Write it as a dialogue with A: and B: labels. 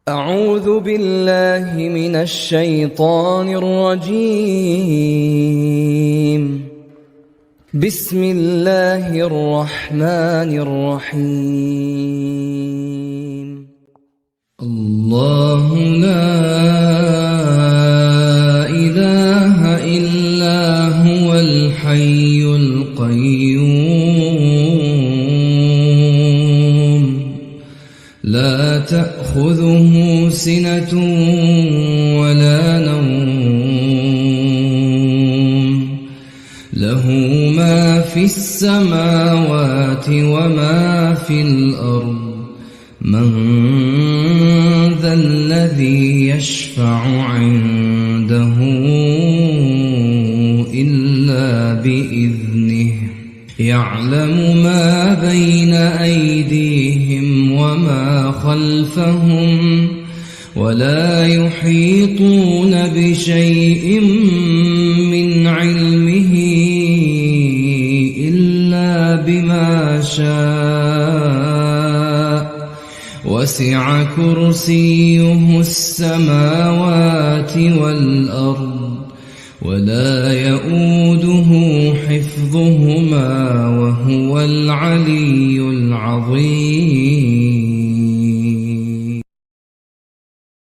A: أعوذ بالله من الشيطان الرجيم. بسم الله الرحمن الرحيم. الله لا إله إلا هو الحي القيوم لا تأخذه سنة ولا نوم له ما في السماوات وما في الأرض من ذا الذي يشفع عنده إلا بإذنه يعلم ما بين أيديهم وما خلفهم ولا يحيطون بشيء من علمه إلا بما شاء وسع كرسيه السماوات والأرض ولا يؤوده حفظهما وهو العلي العظيم.